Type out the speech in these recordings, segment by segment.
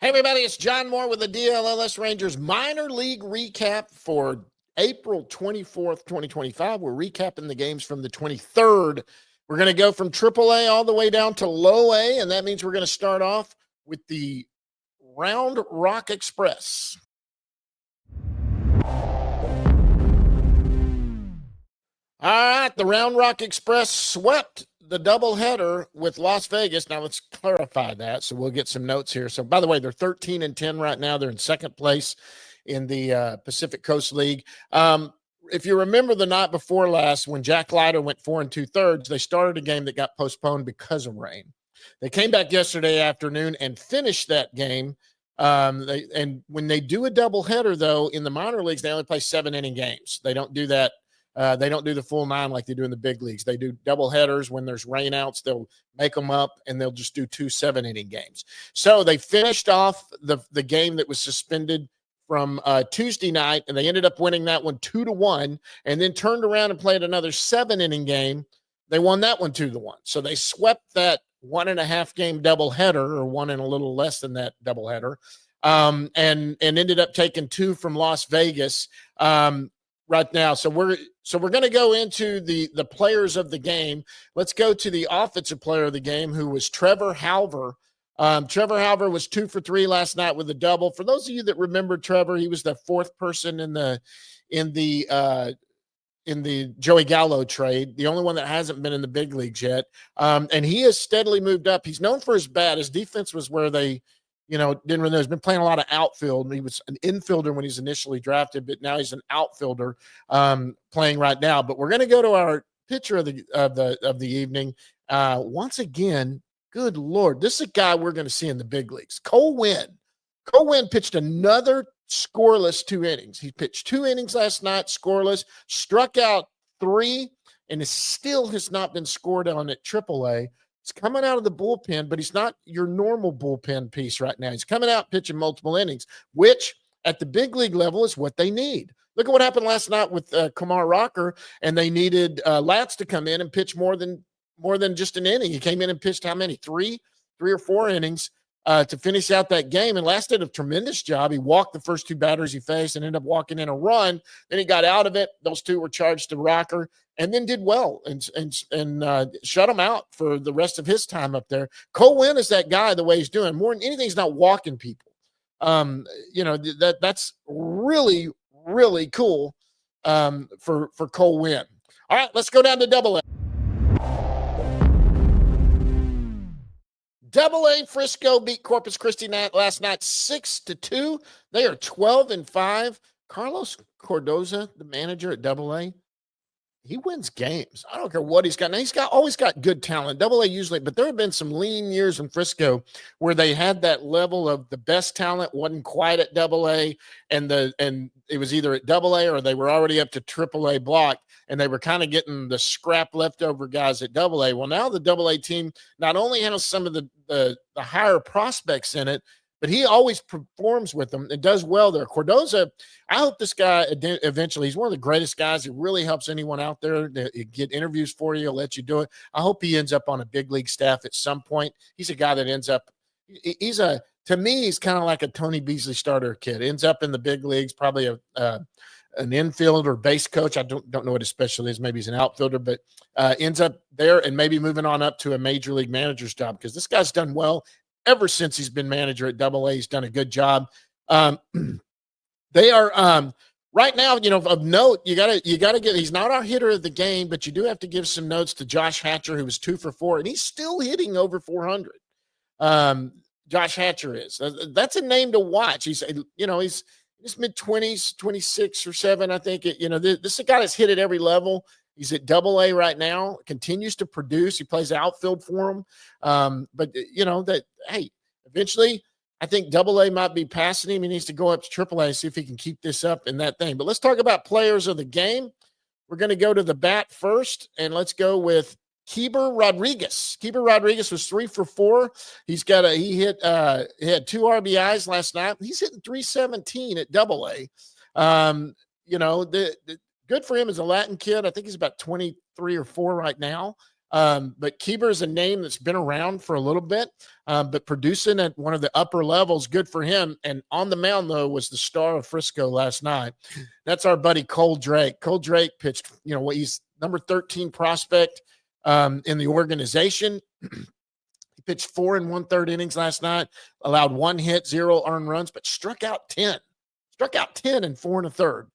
Hey, everybody, it's John Moore with the DLLS Rangers minor league recap for April 24th, 2025. We're recapping the games from the 23rd. We're going to go from AAA all the way down to low A, and that means we're going to start off with the Round Rock Express. All right, the Round Rock Express swept the doubleheader with Las Vegas. Now let's clarify that. So we'll get some notes here. So by the way, they're 13-10 right now. They're in second place in the Pacific Coast League. If you remember the night before last, when Jack Leiter went 4 2/3, they started a game that got postponed because of rain. They came back yesterday afternoon and finished that game. And when they do a doubleheader, though, in the minor leagues, they only play 7-inning games. They don't do that. They don't do the full 9 like they do in the big leagues. They do double headers. When there's rainouts, they'll make them up and they'll just do 2 7-inning games. So they finished off the game that was suspended from Tuesday night, and they ended up winning that one 2-1, and then turned around and played another 7-inning game. They won that one 2-1. So they swept that 1.5 game doubleheader, or one and a little less than that doubleheader, and ended up taking 2 from Las Vegas. Right now. So we're going to go into the players of the game. Let's go to the offensive player of the game, who was Trevor Hauver. Trevor Hauver was 2 for 3 last night with a double. For those of you that remember Trevor, he was the 4th person in the Joey Gallo trade, the only one that hasn't been in the big leagues yet. And he has steadily moved up. He's known for his bat. His defense was where they didn't really know. He's been playing a lot of outfield. He was an infielder when he's initially drafted, but now he's an outfielder playing right now. But we're going to go to our pitcher of the evening. Once again, good Lord, this is a guy we're going to see in the big leagues. Cole Winn. Cole Winn pitched another scoreless 2 innings. He pitched 2 innings last night, scoreless, struck out 3, and still has not been scored on at AAA. He's coming out of the bullpen, but he's not your normal bullpen piece right now. He's coming out pitching multiple innings, which at the big league level is what they need. Look at what happened last night with Kumar Rocker, and they needed Latz to come in and pitch more than just an inning. He came in and pitched how many? 3 or 4 innings to finish out that game, and Latz did a tremendous job. He walked the first 2 batters he faced and ended up walking in a run. Then he got out of it. Those 2 were charged to Rocker, and then did well and shut him out for the rest of his time up there. Cole Winn is that guy, the way he's doing. More than anything, he's not walking people. That's really, really cool for Cole Winn. All right, let's go down to Double A. Double A Frisco beat Corpus Christi last night 6-2. They are 12-5. Carlos Cardoza, the manager at Double A, he wins games. I don't care what he's got. Now, he's always got good talent. Double A usually, but there have been some lean years in Frisco where they had that level of the best talent wasn't quite at Double A, and it was either at Double A or they were already up to AAA block, and they were kind of getting the scrap leftover guys at Double A. Well, now the Double A team not only has some of the higher prospects in it, but he always performs with them and does well there. Cardoza, I hope this guy eventually, he's one of the greatest guys. He really helps anyone out there to get interviews for you, let you do it. I hope he ends up on a big league staff at some point. He's a guy that ends up, to me, he's kind of like a Tony Beasley starter kid. Ends up in the big leagues, probably an infield or base coach. I don't know what his specialty is. Maybe he's an outfielder, but ends up there and maybe moving on up to a major league manager's job, because this guy's done well. Ever since he's been manager at Double A, he's done a good job. They are right now, of note. You gotta get. He's not our hitter of the game, but you do have to give some notes to Josh Hatcher, who was 2 for 4, and he's still hitting over 400. Josh Hatcher is. That's a name to watch. He's in his mid-20s, 26 or 7, I think. This is a guy that's hit at every level. He's at Double A right now, continues to produce. He plays outfield for him. But eventually I think Double A might be passing him. He needs to go up to Triple A and see if he can keep this up in that thing. But let's talk about players of the game. We're going to go to the bat first, and let's go with Keibert Rodriguez. Keibert Rodriguez was 3 for 4. He had 2 RBIs last night. He's hitting 317 at Double A. Good for him as a Latin kid. I think he's about 23 or 4 right now. But Keeber is a name that's been around for a little bit, but producing at one of the upper levels, good for him. And on the mound, though, was the star of Frisco last night. That's our buddy Cole Drake. Cole Drake pitched, he's number 13 prospect in the organization. He pitched 4 1/3 innings last night, allowed 1 hit, 0 earned runs, but struck out 10. Struck out 10 in 4 1/3.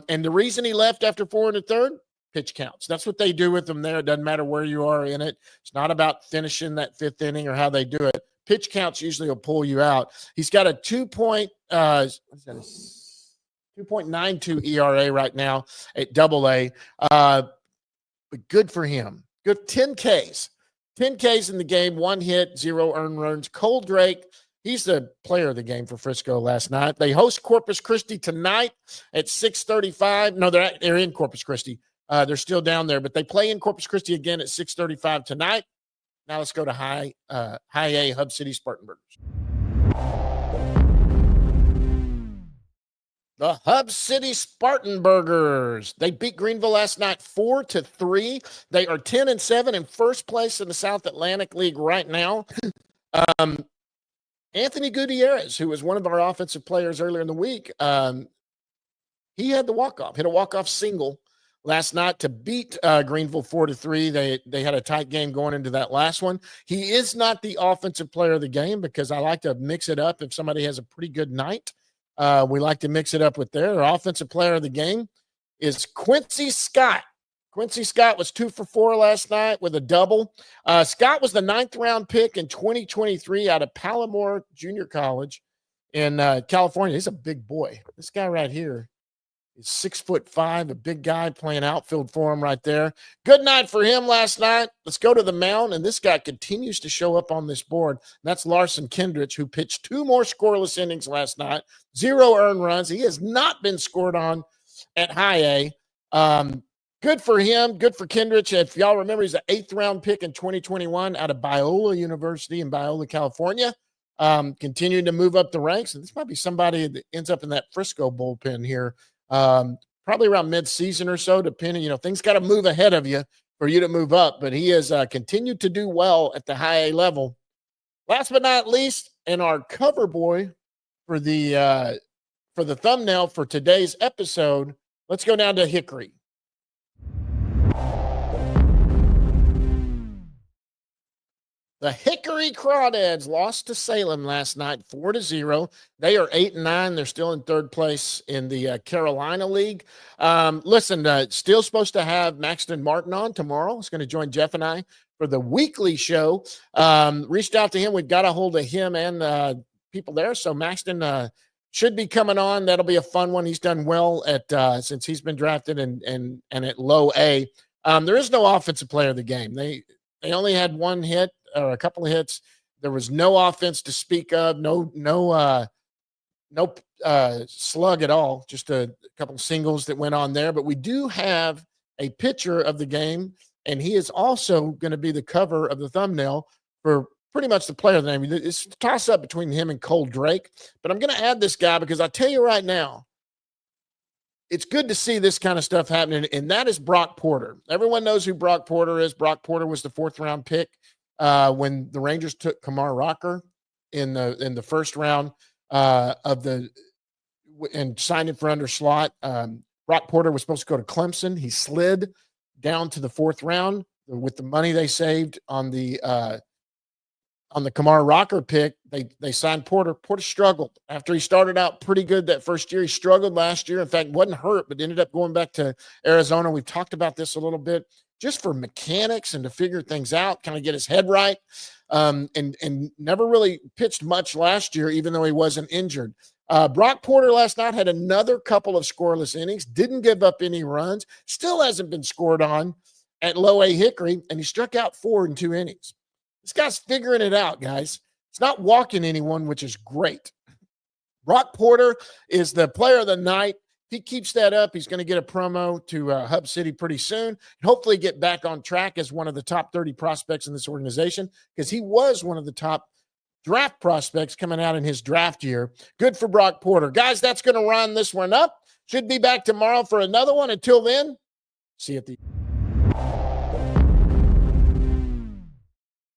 And the reason he left after 4 1/3, pitch counts. That's what they do with them there. It doesn't matter where you are in it. It's not about finishing that 5th inning or how they do it. Pitch counts usually will pull you out. He's got a 2.92 ERA right now at AA. But good for him. Good 10 Ks. 10 Ks in the game, 1 hit, 0 earned runs. Cole Drake, he's the player of the game for Frisco last night. They host Corpus Christi tonight at 6:35. No, they're in Corpus Christi. They're still down there, but they play in Corpus Christi again at 6:35 tonight. Now let's go to High A Hub City Spartanburgers. The Hub City Spartanburgers. They beat Greenville last night 4-3. They are 10-7 in first place in the South Atlantic League right now. Anthony Gutierrez, who was one of our offensive players earlier in the week, he had the walk-off, hit a walk-off single last night to beat Greenville 4-3. They had a tight game going into that last one. He is not the offensive player of the game because I like to mix it up if somebody has a pretty good night. We like to mix it up with their offensive player of the game is Quincy Scott. Quincy Scott was 2 for 4 last night with a double. Scott was the 9th round pick in 2023 out of Palomar Junior College in California. He's a big boy. This guy right here is 6'5", a big guy playing outfield for him right there. Good night for him last night. Let's go to the mound, and this guy continues to show up on this board. That's Larson Kendrich, who pitched 2 more scoreless innings last night, 0 earned runs. He has not been scored on at High A. Good for him. Good for Kendrich. If y'all remember, he's an 8th round pick in 2021 out of Biola University in Biola, California. Continuing to move up the ranks. And this might be somebody that ends up in that Frisco bullpen here. Probably around mid-season or so, depending, things got to move ahead of you for you to move up, but he has continued to do well at the High A level. Last but not least, and our cover boy for the thumbnail for today's episode, let's go down to Hickory. The Hickory Crawdads lost to Salem last night, 4-0. They are 8-9. They're still in 3rd place in the Carolina League. Listen, still supposed to have Maxton Martin on tomorrow. He's going to join Jeff and I for the weekly show. Reached out to him. We've got a hold of him and people there. So Maxton should be coming on. That'll be a fun one. He's done well at since he's been drafted and at low A. There is no offensive player of the game. They only had 1 hit or a couple of hits. There was no offense to speak of, no slug at all, just a couple of singles that went on there. But we do have a picture of the game, and he is also going to be the cover of the thumbnail for pretty much the player of the name. It's a toss-up between him and Cole Drake, but I'm going to add this guy because I tell you right now, it's good to see this kind of stuff happening, and that is Brock Porter. Everyone knows who Brock Porter is. Brock Porter was the 4th round pick when the Rangers took Kamar Rocker in the 1st round and signed him for under slot. Brock Porter was supposed to go to Clemson. He slid down to the 4th round with the money they saved on the Kamar Rocker pick. They signed Porter. Porter struggled after he started out pretty good that first year. He struggled last year. In fact, wasn't hurt, but ended up going back to Arizona. We've talked about this a little bit, just for mechanics and to figure things out, kind of get his head right, and never really pitched much last year, even though he wasn't injured. Brock Porter last night had another couple of scoreless innings, didn't give up any runs, still hasn't been scored on at low A Hickory, and he struck out 4 in 2 innings. This guy's figuring it out, guys. It's not walking anyone, which is great. Brock Porter is the player of the night. If he keeps that up, he's going to get a promo to Hub City pretty soon and hopefully get back on track as one of the top 30 prospects in this organization because he was one of the top draft prospects coming out in his draft year. Good for Brock Porter. Guys, that's going to round this one up. Should be back tomorrow for another one. Until then, see you at the